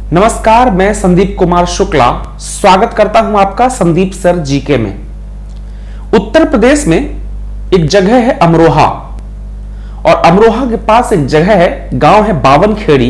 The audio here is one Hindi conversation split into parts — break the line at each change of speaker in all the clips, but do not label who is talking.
नमस्कार, मैं संदीप कुमार शुक्ला स्वागत करता हूं आपका संदीप सर जीके में। उत्तर प्रदेश में एक जगह है अमरोहा, और अमरोहा के पास एक जगह है, गांव है बावनखेड़ी।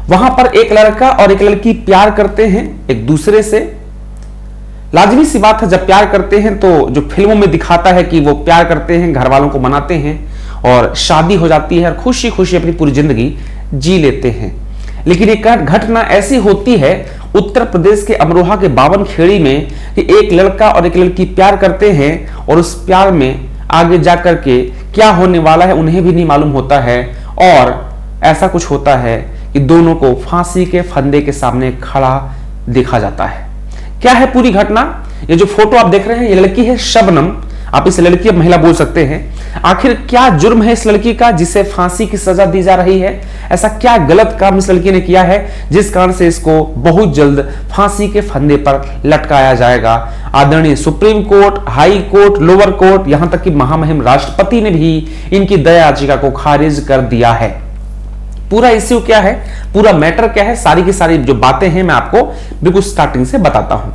वहां पर एक लड़का और एक लड़की प्यार करते हैं एक दूसरे से। लाजमी सी बात है, जब प्यार करते हैं तो जो फिल्मों में दिखाता है कि वो प्यार करते हैं, घर वालों को मनाते हैं और शादी हो जाती है और खुशी खुशी अपनी पूरी जिंदगी जी लेते हैं। लेकिन एक घटना ऐसी होती है उत्तर प्रदेश के अमरोहा के बावनखेड़ी में कि एक लड़का और एक लड़की प्यार करते हैं और उस प्यार में आगे जाकर के क्या होने वाला है उन्हें भी नहीं मालूम होता है। और ऐसा कुछ होता है कि दोनों को फांसी के फंदे के सामने खड़ा देखा जाता है। क्या है पूरी घटना? ये जो फोटो आप देख रहे हैं, ये लड़की है शबनम। आप इसे लड़की अब महिला बोल सकते हैं। आखिर क्या जुर्म है इस लड़की का जिसे फांसी की सजा दी जा रही है? ऐसा क्या गलत काम इस लड़की ने किया है जिस कारण से इसको बहुत जल्द फांसी के फंदे पर लटकाया जाएगा? आदरणीय supreme court, high court, lower court, यहां तक कि महामहिम राष्ट्रपति ने भी इनकी दया याचिका को खारिज कर दिया है। पूरा इश्यू क्या है, पूरा मैटर क्या है, सारी की सारी जो बातें हैं मैं आपको बिल्कुल स्टार्टिंग से बताता हूं।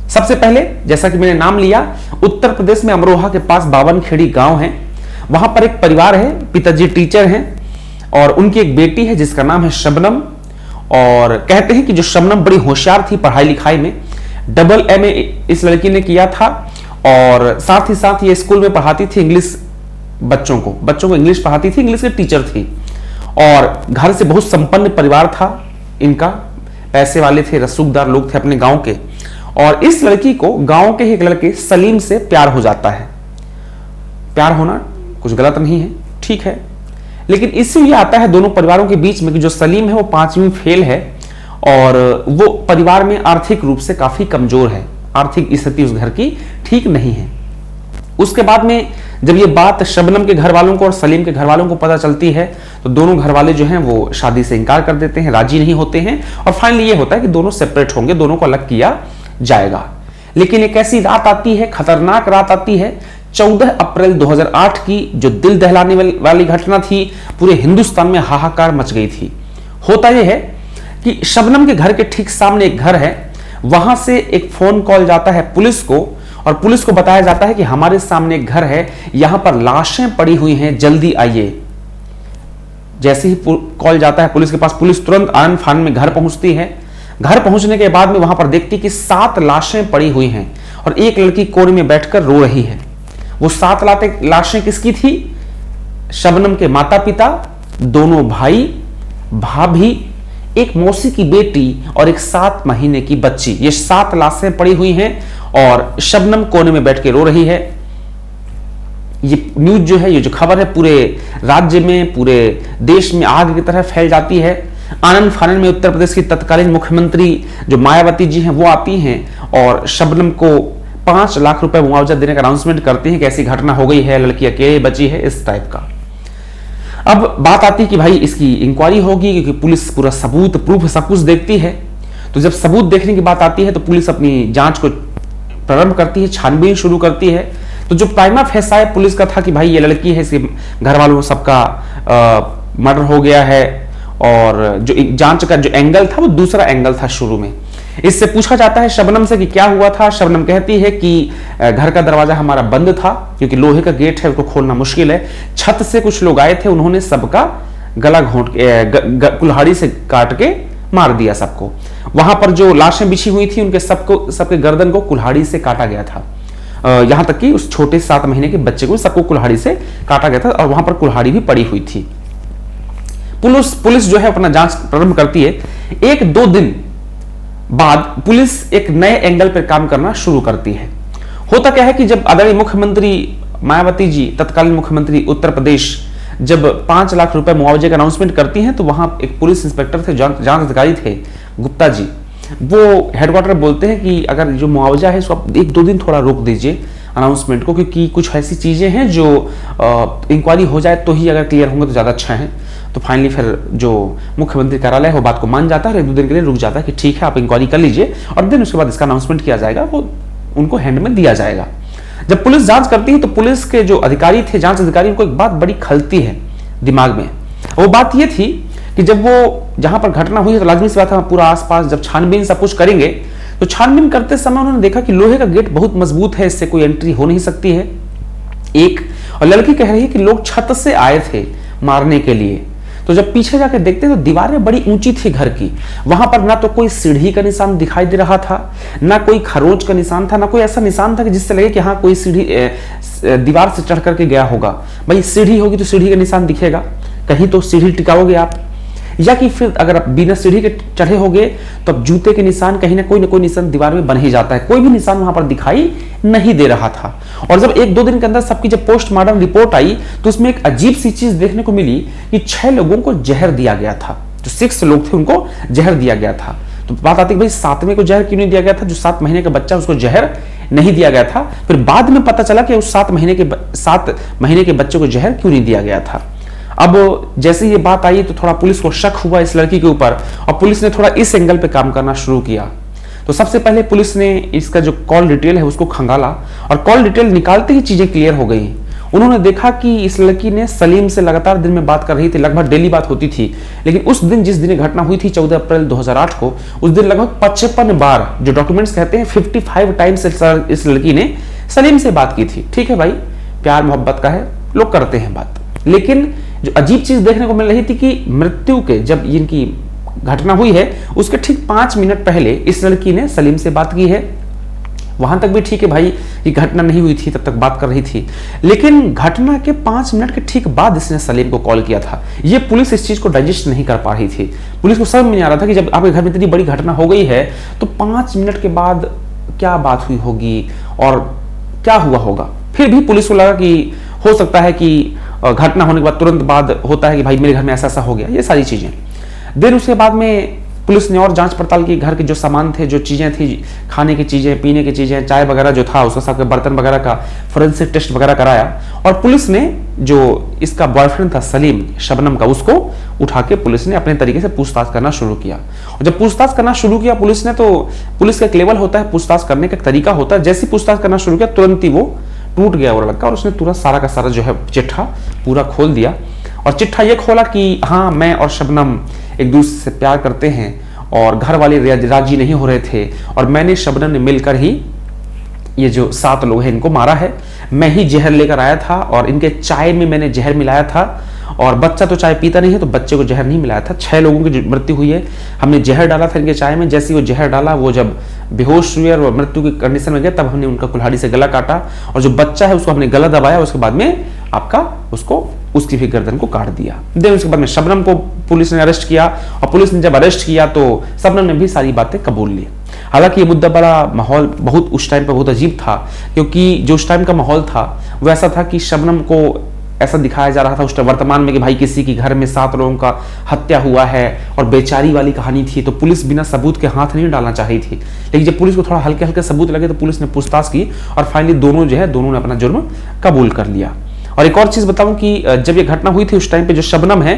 सबसे पहले, जैसा कि मैंने नाम लिया, उत्तर प्रदेश में अमरोहा के पास बावनखेड़ी गांव है। वहां पर एक परिवार है, पिताजी टीचर हैं और उनकी एक बेटी है जिसका नाम है शबनम। और कहते हैं कि जो शबनम बड़ी होशियार थी पढ़ाई लिखाई में, डबल MA इस लड़की ने किया था और साथ ही साथ ये स्कूल में पढ़ाती थी इंग्लिश। बच्चों को इंग्लिश पढ़ाती थी, इंग्लिश की टीचर थी। और घर से बहुत संपन्न परिवार था इनका, पैसे वाले थे, रसूखदार लोग थे अपने गांव के। और इस लड़की को गांव के ही एक लड़के सलीम से प्यार हो जाता है। प्यार होना कुछ गलत नहीं है, ठीक है, लेकिन इससे ये आता है दोनों परिवारों के बीच में कि जो सलीम है वो 5वीं फेल है और वो परिवार में आर्थिक रूप से काफी कमजोर है। आर्थिक स्थिति उस घर की ठीक नहीं है। उसके बाद में जब ये बात शबनम के घर वालों को और सलीम के घर वालों को पता चलती है तो दोनों घर वाले जो हैं वो शादी से इनकार कर देते हैं, राजी नहीं होते हैं। और फाइनली ये होता है कि दोनों सेपरेट होंगे, दोनों को अलग किया जाएगा। लेकिन एक ऐसी रात आती है, खतरनाक रात आती है, 14 अप्रैल 2008 की, जो दिल दहलाने वाली घटना थी। पूरे हिंदुस्तान में हाहाकार मच गई थी। होता यह है कि शबनम के घर के ठीक सामने एक घर है, वहां से एक फोन कॉल जाता है पुलिस को और पुलिस को बताया जाता है कि हमारे सामने एक घर है, यहां पर लाशें पड़ी हुई हैं, जल्दी आइए। जैसे ही कॉल जाता है पुलिस के पास, पुलिस तुरंत आन फान में घर पहुंचती है। घर पहुंचने के बाद में वहां पर देखती कि 7 लाशें पड़ी हुई हैं और एक लड़की कोने में बैठकर रो रही है। वो 7 लाशें किसकी थी? शबनम के माता पिता, दोनों भाई, भाभी, एक मौसी की बेटी और एक 7 महीने की बच्ची। ये 7 लाशें पड़ी हुई हैं और शबनम कोने में बैठ के रो रही है। ये न्यूज जो है, ये जो खबर है, पूरे राज्य में, पूरे देश में आग की तरह फैल जाती है। आनंद फानन में उत्तर प्रदेश की तत्कालीन मुख्यमंत्री जो मायावती जी हैं वो आती हैं और शबनम को 5 लाख रुपए मुआवजा देने का अनाउंसमेंट करती हैं कि ऐसी घटना हो गई है, लड़की अकेले बची है, इस टाइप का। अब बात आती है कि भाई इसकी इंक्वायरी होगी, क्योंकि पुलिस पूरा सबूत, प्रूफ सब कुछ देखती है। तो जब सबूत देखने की बात आती है तो पुलिस अपनी जांच को प्रारंभ करती है, छानबीन शुरू करती है। तो जो प्राइमा फेसा पुलिस का था कि भाई ये लड़की है, इसके घर वालों सबका मर्डर हो गया है, और जो जांच का जो एंगल था वो दूसरा एंगल था। शुरू में इससे पूछा जाता है शबनम से कि क्या हुआ था। शबनम कहती है कि घर का दरवाजा हमारा बंद था, क्योंकि लोहे का गेट है, उसको खोलना मुश्किल है। छत से कुछ लोग आए थे, उन्होंने सबका गला घोंट के कुल्हाड़ी से काट के मार दिया सबको। वहां पर जो लाशें बिछी हुई थी उनके सबके गर्दन को कुल्हाड़ी से काटा गया था। यहां तक कि उस छोटे 7 महीने के बच्चे को सबको कुल्हाड़ी से काटा गया था और वहां पर कुल्हाड़ी भी पड़ी हुई थी। पुलिस जो है अपना जांच प्रारंभ करती है। 1-2 दिन बाद पुलिस एक नए एंगल पर काम करना शुरू करती है। होता क्या है कि जब आदरणीय मुख्यमंत्री मायावती जी, तत्कालीन मुख्यमंत्री उत्तर प्रदेश, जब 5 लाख रुपए मुआवजे का अनाउंसमेंट करती हैं तो वहां एक पुलिस इंस्पेक्टर थे, जांच अधिकारी थे, गुप्ता जी, वो हेडक्वार्टर बोलते हैं कि अगर जो मुआवजा है इसको आप 1-2 दिन थोड़ा रोक दीजिए अनाउंसमेंट को, क्योंकि कुछ ऐसी चीजें हैं जो इंक्वायरी हो जाए तो ही अगर क्लियर होंगे तो ज्यादा अच्छा है। तो फाइनली फिर जो मुख्यमंत्री कार्यालय है वो बात को मान जाता है और 1-2 दिन के लिए रुक जाता है कि ठीक है आप इंक्वायरी कर लीजिए और देन उसके बाद इसका अनाउंसमेंट किया जाएगा, वो उनको हैंड में दिया जाएगा। जब पुलिस जांच करती है तो पुलिस के जो अधिकारी थे, जांच अधिकारी, उनको एक बात बड़ी खलती है दिमाग में। वो बात ये थी कि जब वो जहां पर घटना हुई तो लाजमी सी बात है पूरा आसपास जब छानबीन सब कुछ करेंगे, तो छानबीन करते समय उन्होंने देखा कि लोहे का गेट बहुत मजबूत है, इससे कोई एंट्री हो नहीं सकती है एक। और लड़की कह रही है कि लोग छत से आए थे मारने के लिए। तो जब पीछे जाकर देखते तो दीवारें बड़ी ऊंची थी घर की, वहां पर ना तो कोई सीढ़ी का निशान दिखाई दे रहा था, ना कोई खरोच का निशान था, ना कोई ऐसा निशान था कि जिससे लगे कि हाँ कोई सीढ़ी दीवार से चढ़ करके गया होगा। भाई सीढ़ी होगी तो सीढ़ी का निशान दिखेगा, कहीं तो सीढ़ी टिकाओगे आप, या कि फिर अगर आप बिना सीढ़ी के चढ़े होगे तो अब जूते के निशान कहीं ना कोई निशान दीवार में बन ही जाता है। कोई भी निशान वहां पर दिखाई नहीं दे रहा था। और जब 1-2 दिन के अंदर सबकी जब पोस्टमार्टम रिपोर्ट आई तो उसमें एक अजीब सी चीज देखने को मिली कि 6 लोगों को जहर दिया गया था। जो 6 लोग थे उनको जहर दिया गया था। तो बात आती है भाई 7वें को जहर क्यों नहीं दिया गया था? जो 7 महीने का बच्चा उसको जहर नहीं दिया गया था। फिर बाद में पता चला कि उस 7 महीने के बच्चे को जहर क्यों नहीं दिया गया था। अब जैसे ये बात आई तो थोड़ा पुलिस को शक हुआ इस लड़की के ऊपर, और पुलिस ने थोड़ा इस एंगल पे काम करना शुरू किया। तो सबसे पहले पुलिस ने इसका जो कॉल डिटेल है उसको खंगाला, और कॉल डिटेल निकालते ही चीजें क्लियर हो गई। उन्होंने देखा कि इस लड़की ने सलीम से लगातार दिन में बात कर रही थी, लगभग डेली बात होती थी। लेकिन उस दिन जिस दिन घटना हुई थी 14 अप्रैल 2008 को, उस दिन लगभग 55 बार, जो डॉक्यूमेंट्स कहते हैं 55 टाइम्स इस लड़की ने सलीम से बात की थी। ठीक है भाई, प्यार मोहब्बत का है, लोग करते हैं बात। लेकिन जो अजीब चीज देखने को मिल रही थी कि मृत्यु के जब इनकी घटना हुई है उसके ठीक 5 मिनट पहले इस लड़की ने सलीम से बात की है। वहां तक भी ठीक है भाई, ये घटना नहीं हुई थी तब तक बात कर रही थी, लेकिन घटना के 5 मिनट के ठीक बाद इसने सलीम को कॉल किया था। ये पुलिस इस चीज को डाइजेस्ट नहीं कर पा रही थी। पुलिस को समझ में नहीं आ रहा था कि जब आपके घर में इतनी बड़ी घटना हो गई है तो 5 मिनट के बाद क्या बात हुई होगी और क्या हुआ होगा। फिर भी पुलिस को लगा कि हो सकता है कि घटना होने के बाद तुरंत बाद होता है कि भाई मेरे घर में ऐसा ऐसा हो गया, ये सारी चीजें। देन उसके बाद में पुलिस ने और जांच पड़ताल की, घर के जो सामान थे, जो चीजें थी, खाने की चीजें, पीने की चीजें, चाय वगैरह जो था उसके साथ बर्तन वगैरह का फोरेंसिक टेस्ट वगैरह कराया। और पुलिस ने जो इसका बॉयफ्रेंड था सलीम, शबनम का, उसको उठा के पुलिस ने अपने तरीके से पूछताछ करना शुरू किया। और जब पूछताछ करना शुरू किया पुलिस ने, तो पुलिस का एक लेवल होता है, पूछताछ करने का एक तरीका होता है। जैसे पूछताछ करना शुरू किया तुरंत ही वो टूट गया वो लड़का, और उसने तुरंत सारा का सारा जो है चिट्ठा पूरा खोल दिया। और चिट्ठा ये खोला कि हाँ, मैं और शबनम एक दूसरे से प्यार करते हैं और घर वाले राजी नहीं हो रहे थे, और मैंने शबनम ने मिलकर ही ये जो 7 लोग हैं इनको मारा है। मैं ही जहर लेकर आया था और इनके चाय में मैंने जहर मिलाया था, और बच्चा तो चाय पीता नहीं है तो बच्चे को जहर नहीं मिलाया था। 6 लोगों की मृत्यु हुई है, हमने जहर डाला था इनके चाय में। जैसे वो जहर डाला, वो जब बेहोश हुए और मृत्यु की कंडीशन में गए, तब हमने उनका कुल्हाड़ी से गला काटा, और जो बच्चा है उसको हमने गला दबाया, उसके बाद में उसकी भी गर्दन को काट दिया। देन उसके बाद में शबनम को पुलिस ने अरेस्ट किया, और पुलिस ने जब अरेस्ट किया तो शबनम ने भी सारी बातें कबूल ली। हालांकि ये मुद्दा बड़ा माहौल बहुत उस टाइम पे बहुत अजीब था, क्योंकि जो उस टाइम का माहौल था वो ऐसा था कि शबनम को ऐसा दिखाया जा रहा था उस वर्तमान में कि भाई किसी के घर में 7 लोगों का हत्या हुआ है और बेचारी वाली कहानी थी, तो पुलिस बिना सबूत के हाथ नहीं डालना चाही थी। लेकिन जब पुलिस को थोड़ा हल्के हल्के सबूत लगे तो पुलिस ने पूछताछ की, और फाइनली दोनों ने अपना जुर्म कबूल कर लिया। और एक और चीज बताऊं कि जब ये घटना हुई थी उस टाइम पे जो शबनम है,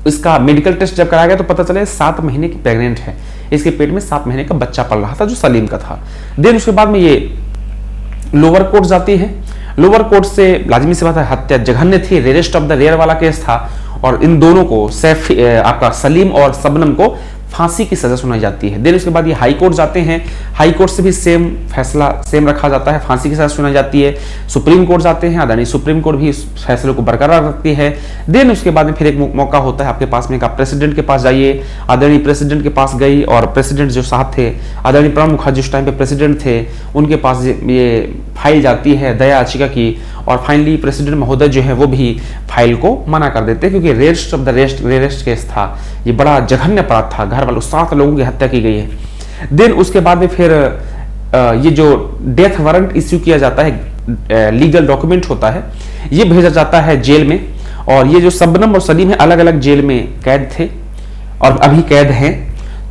इसका मेडिकल टेस्ट जब कराया गया तो पता चला 7 महीने की प्रेग्नेंट है, इसके पेट में 7 महीने का बच्चा पल रहा था जो सलीम का था। देन उसके बाद में ये लोअर कोर्ट जाती है। लोअर कोर्ट से लाजमी सी बात है, हत्या जघन्य थी, रेयरेस्ट ऑफ द रेयर वाला केस था, और इन दोनों को आपका सलीम और शबनम को फांसी की सजा सुनाई जाती है। देन उसके बाद ये हाई कोर्ट जाते हैं, हाई कोर्ट से भी सेम फैसला सेम रखा जाता है, फांसी की सजा सुनाई जाती है। सुप्रीम कोर्ट जाते हैं, आदरणीय सुप्रीम कोर्ट भी इस फैसले को बरकरार रखती है। देन उसके बाद में फिर एक मौका होता है आपके पास में, आप प्रेसिडेंट के पास जाइए। आदरणीय प्रेसिडेंट के पास गई, और प्रेसिडेंट जो साहब थे, आदरणीय प्रणब मुखर्जी उस टाइम पे प्रेसिडेंट थे, उनके पास ये फाइल जाती है दया याचिका की, और फाइनली प्रेसिडेंट महोदय जो है वो भी फाइल को मना कर देते हैं, क्योंकि rarest of the rarest case था, ये बड़ा जघन्य अपराध था, घर वालों 7 लोगों की हत्या की गई है। देन उसके बाद में फिर ये जो डेथ वारंट इश्यू किया जाता है, लीगल डॉक्यूमेंट होता है, ये भेजा जाता है जेल में। और ये जो शबनम और सलीम है अलग अलग जेल में कैद थे और अभी कैद हैं,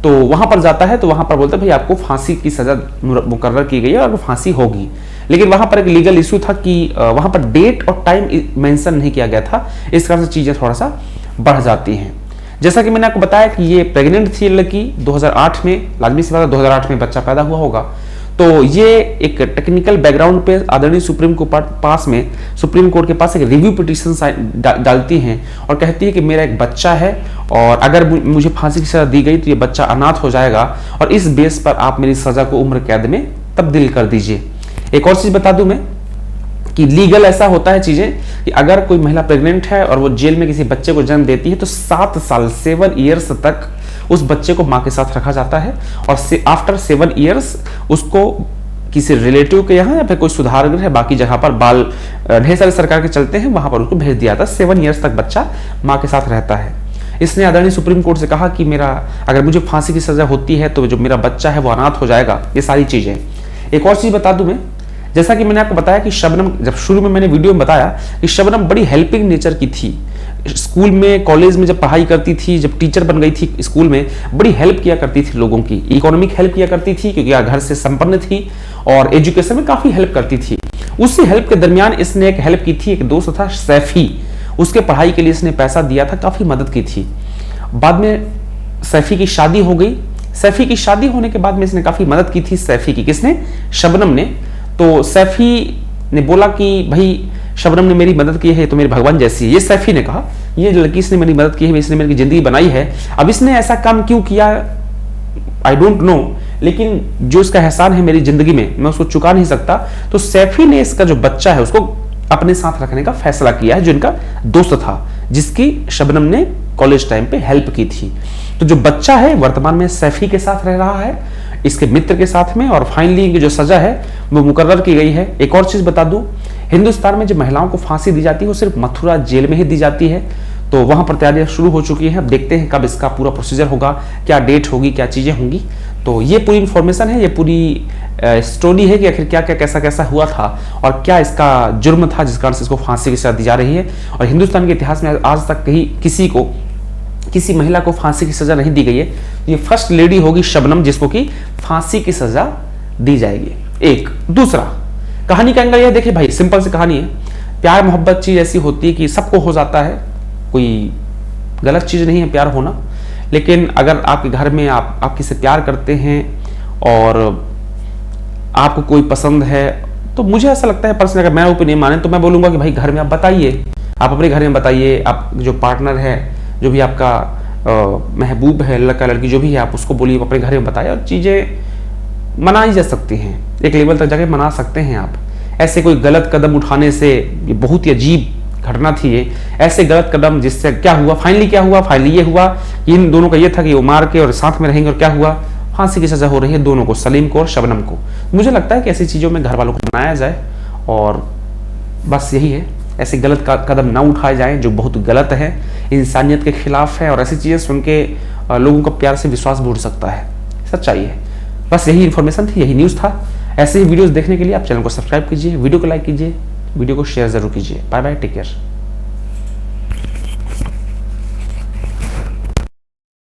तो वहां पर जाता है तो वहां पर बोलते हैं भाई आपको फांसी की सजा मुकर्रर की गई है और फांसी होगी। लेकिन वहां पर एक लीगल इशू था कि वहां पर डेट और टाइम मेंशन नहीं किया गया था, इस कारण से चीजें थोड़ा सा बढ़ जाती हैं। जैसा कि मैंने आपको बताया कि ये प्रेग्नेंट थी लड़की 2008 में, लाजमी सी बात है 2008 में बच्चा पैदा हुआ होगा, तो ये एक टेक्निकल बैकग्राउंड पे आदरणीय सुप्रीम कोर्ट के पास एक रिव्यू पिटीशन डालती हैं और कहती है कि मेरा एक बच्चा है और अगर मुझे फांसी की सजा दी गई तो ये बच्चा अनाथ हो जाएगा और इस बेस पर आप मेरी सजा को उम्र कैद में तब्दील कर दीजिए। एक और चीज बता दूं मैं कि लीगल ऐसा होता है चीजें कि अगर कोई महिला प्रेग्नेंट है और वो जेल में किसी बच्चे को जन्म देती है तो 7 साल 7 ईयर्स तक उस बच्चे को मां के साथ रखा जाता है और आफ्टर 7 ईयर्स उसको किसी रिलेटिव के यहाँ या फिर कोई सुधार गृह है, बाकी जगह पर बाल ढेर सारे सरकार के चलते हैं, वहां पर उसको भेज दिया जाता है। 7 ईयर्स तक बच्चा मां के साथ रहता है। इसने आदरणीय सुप्रीम कोर्ट से कहा कि अगर मुझे फांसी की सजा होती है तो जो मेरा बच्चा है वो अनाथ हो जाएगा। ये सारी चीजें। एक और चीज बता दूं मैं, जैसा कि मैंने आपको बताया कि शबनम, जब शुरू में मैंने वीडियो में बताया कि शबनम बड़ी हेल्पिंग नेचर की थी। स्कूल में, कॉलेज में जब पढ़ाई करती थी, जब टीचर बन गई थी स्कूल में, बड़ी हेल्प किया करती थी लोगों की, इकोनॉमिक हेल्प किया करती थी क्योंकि घर से संपन्न थी और एजुकेशन में काफी हेल्प करती थी। उसी हेल्प के दरमियान इसने एक हेल्प की थी, एक दोस्त था सैफी, उसके पढ़ाई के लिए इसने पैसा दिया था, काफी मदद की थी। बाद में सैफी की शादी हो गई। सैफी की शादी होने के बाद में इसने काफी मदद की थी सैफी की। किसने? शबनम ने। तो सैफी ने बोला कि भाई शबनम ने मेरी मदद की है तो मेरे भगवान जैसी है। ये सैफी ने कहा, ये लड़की इसने मेरी मदद की है, इसने मेरी जिंदगी बनाई है। अब इसने ऐसा काम क्यों किया आई डोंट नो, लेकिन जो इसका एहसान है मेरी जिंदगी में मैं उसको चुका नहीं सकता। तो सैफी ने इसका जो बच्चा है उसको अपने साथ रखने का फैसला किया है, जो इनका दोस्त था, जिसकी शबनम ने कॉलेज टाइम पे हेल्प की थी। तो जो बच्चा है वर्तमान में सैफी के साथ रह रहा है, इसके मित्र के साथ में, और फाइनली इनकी जो सजा है वो मुकर्रर की गई है। एक और चीज बता दूं, हिंदुस्तान में जब महिलाओं को फांसी दी जाती है वो सिर्फ मथुरा जेल में ही दी जाती है। तो वहां पर तैयारियां शुरू हो चुकी हैं। अब देखते हैं कब इसका पूरा प्रोसीजर होगा, क्या डेट होगी, क्या चीजें होंगी। तो ये पूरी इंफॉर्मेशन है, ये पूरी स्टोरी है कि आखिर क्या क्या कैसा कैसा हुआ था और क्या इसका जुर्म था जिस कारण से इसको फांसी की सजा दी जा रही है। और हिंदुस्तान के इतिहास में आज तक कहीं किसी महिला को फांसी की सजा नहीं दी गई है। ये फर्स्ट लेडी होगी शबनम जिसको कि फांसी की सजा दी जाएगी। एक दूसरा कहानी का एंगल यह देखिए भाई, सिंपल सी कहानी है। प्यार मोहब्बत चीज ऐसी होती है कि सबको हो जाता है, कोई गलत चीज नहीं है प्यार होना। लेकिन अगर आपके घर में आप किसी से प्यार करते हैं और आपको कोई पसंद है, तो मुझे ऐसा लगता है पर्सनल, अगर मेरा ओपिनियन माने तो मैं बोलूंगा कि भाई घर में आप बताइए, आप अपने घर में बताइए, आप जो पार्टनर है, जो भी आपका महबूब है, लड़का लड़की जो भी है, आप उसको बोलिए, अपने घर में बताइए और चीजें मनाई जा सकती हैं। एक लेवल तक जाके मना सकते हैं आप। ऐसे कोई गलत कदम उठाने से, ये बहुत ही अजीब घटना थी ये, ऐसे गलत कदम जिससे क्या हुआ, फाइनली ये हुआ, इन दोनों का ये था कि वो मार के और साथ में रहेंगे, और क्या हुआ, फांसी की सजा हो रही है दोनों को, सलीम को और शबनम को। मुझे लगता है कि ऐसी चीजों में घर वालों को मनाया जाए और बस यही है, ऐसे गलत कदम ना उठाए जाएं जो बहुत गलत है, इंसानियत के खिलाफ है, और ऐसी चीजें सुन के लोगों का प्यार से विश्वास भी उठ सकता है। सच्चाई है। बस यही इन्फॉर्मेशन थी, यही न्यूज़ था। ऐसे ही वीडियोस देखने के लिए आप चैनल को सब्सक्राइब कीजिए, वीडियो को लाइक कीजिए, वीडियो को शेयर जरूर कीजिए। Bye bye, take care.